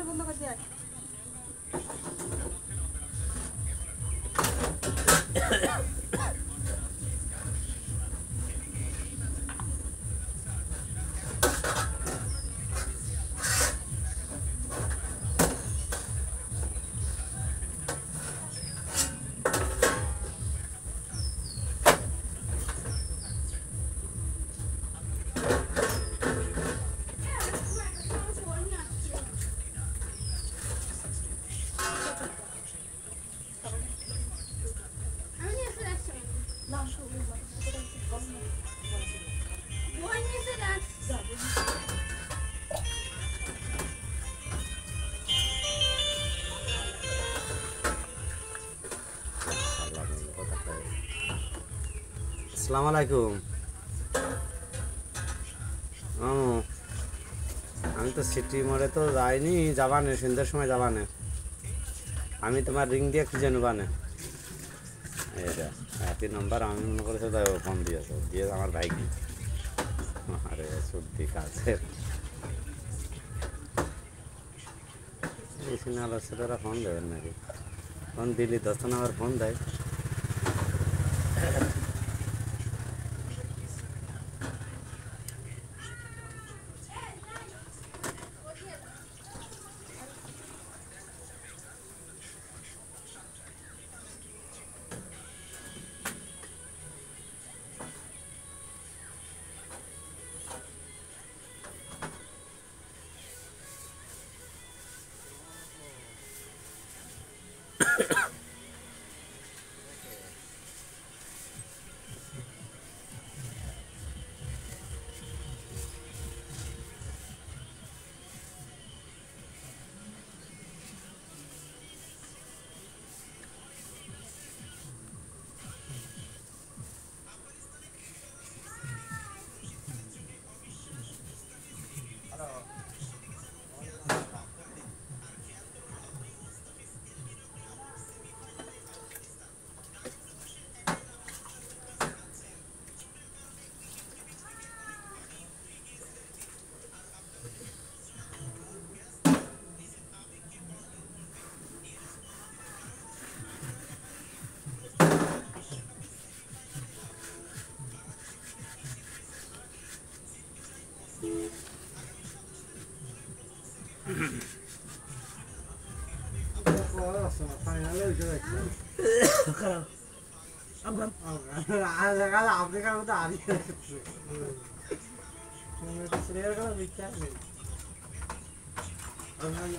বন্ধ করে দিয়ে আসসালামু আলাইকুম। আমি তো সিটি মোড়ে তো যাইনি, যাবানে সন্ধ্যার সময় যাবানে। আমি তোমার রিং দিয়ে কি জানো বানে এটা একই নম্বর আমি মনে করেছি তাই ফোন দিয়েছো দিয়ে আমার ভাইকে। আরে সত্যি কাজের এই সিনার সেটারা ফোন দেবেন নাকি? ফোন দিলি 10 নম্বর ফোন দেয়।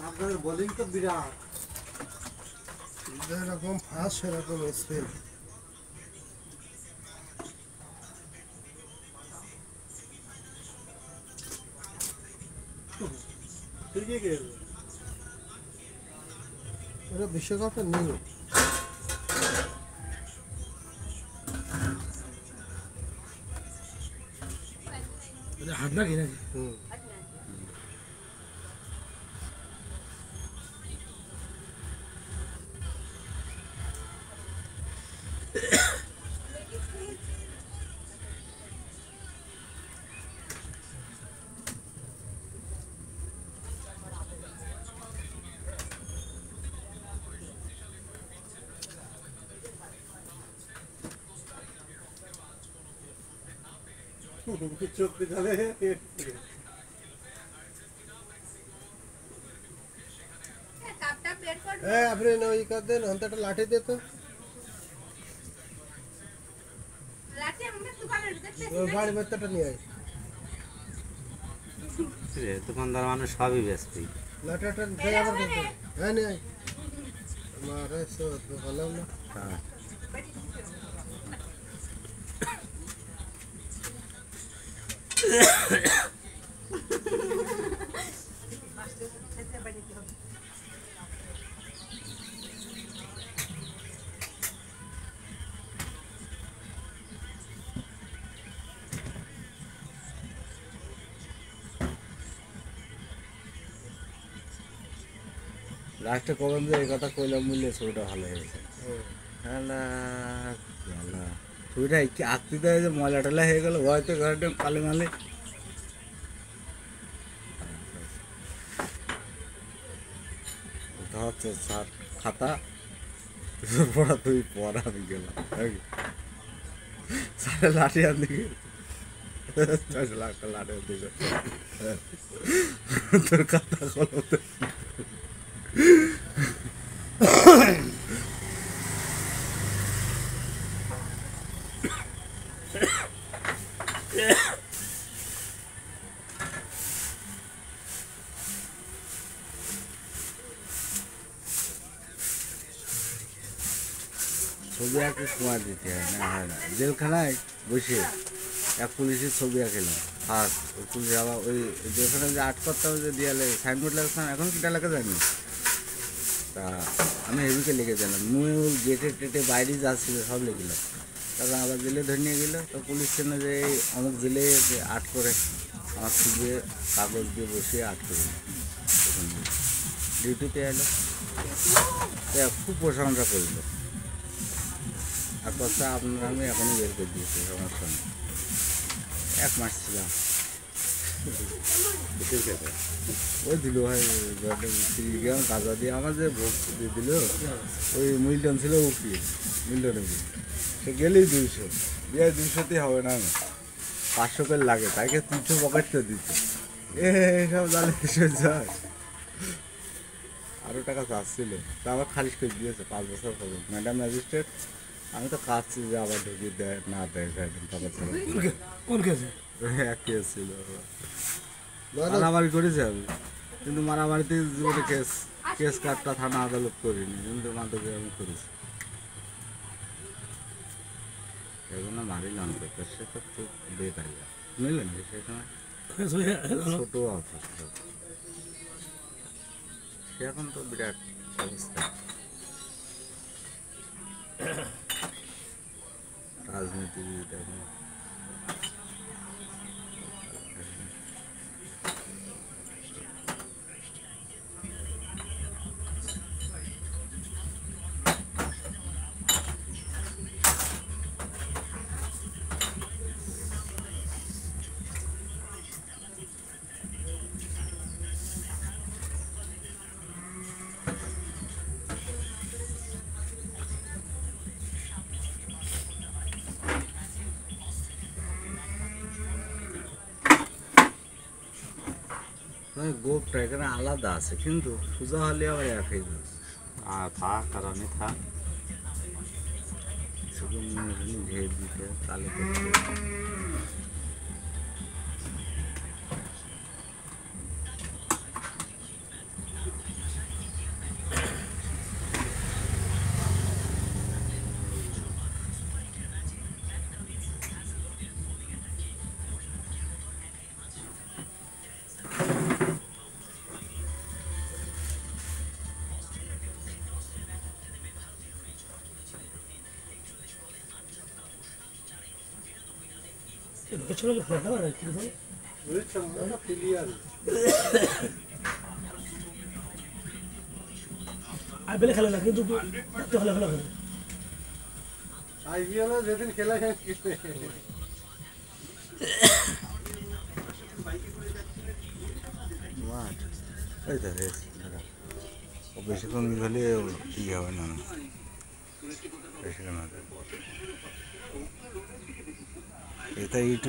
আপনাদের বোলিং তো বিরাট, যেরকম ফাস্ট সেরকম স্পিন। এটা বিশ্বকাপে নেই। হাত নাকি নাকি চোখ পিছালে আপনি ওই কার দেন অন্তটা লাঠি দে তো বাড়ি বাচ্চাটা নিয়ে আয়। দোকানদার মানে সবই ব্যস্ত। লাঠাটা আবার হ্যাঁ নিয়ে আয়। আমার বললাম না লাস্টে কখন যে এই কথা কইলাম বললে ছবিটা ভালো হয়েছে। হ্যাঁ ছবিটা কি আঁকতে দেয় যে ময়লা টলা হয়ে গেল হয়তো ঘরটা কালে মালে ওটা হচ্ছে স্যার খাতা পড়া তুই পড়া আমি গেলাম স্যারের লাঠি আন দিকে 6 লাখ লাঠি আন দিকে তোর খাতা কলম ছবি আঁকতে সময় দিতে হয় না জেলখানায় বসে এক পুলিশের ছবি আঁকিলাম ফার্স্ট ওই পুলিশ আবার ওই যেখানে যে আর্ট করতে হবে যে দেয়ালে সাইনবোর্ড লাগতাম এখন কিটা লেখা যায়নি তা আমি হেভিকে লিখে দিলাম মূল গেটে টেটে বাইরে যা ছিল সব লিখলাম তারপর আবার জেলে ধরে নিয়ে গেলো তো পুলিশ কেন যে অমুক জেলে আর্ট করে আমার ছবি কাগজ দিয়ে বসিয়ে আর্ট করে ডিউটিতে এলো খুব প্রশংসা করলো আর কথা আপনার আমি এখনই বের করে দিয়েছি সমস্যা নেই 1 মাস ছিলাম ওই দিল ভাই গ্রাম কাজা দিয়ে আমার যে ভোগ দিয়ে দিল ওই মিল্টন ছিল উকিল মিল্টন সে গেলেই 200 দিয়ে 200তেই হবে না 500 করে লাগে তাকে 300 পকেট তো দিত এইসব জালে কিসের যায় আরও টাকা চাচ্ছিল তা আমার খারিজ করে দিয়েছে 5 বছর পর্যন্ত ম্যাডাম ম্যাজিস্ট্রেট আমি তো কাজছি যে আবার ঢুকিয়ে দেয় না দেয় কোন কেসে এক কেস ছিল মারামারি করেছি আমি কিন্তু মারামারিতে জীবনে কেস কার্ডটা থানা আদালত করিনি কিন্তু মাদকে আমি করেছি এই জন্য মারিলাম তো সেটা তো বেকার বুঝলেন সেই সময় ছোট অফিস সে এখন তো বিরাট অবস্থা রাজনীতিবিদ এখন গোপটা এখানে আলাদা আছে কিন্তু সোজা হলে আবার একই থাক কারণে থাক শুধু ঢের দিতে কালো করতে আইপিএল খেলে না কিন্তু খেলা খেলা খেলে আইপিএল যেদিন খেলা খেলে এই তো বেশিক্ষণ হলে ই হবে না বেশিক্ষণ এটা ইউটিউব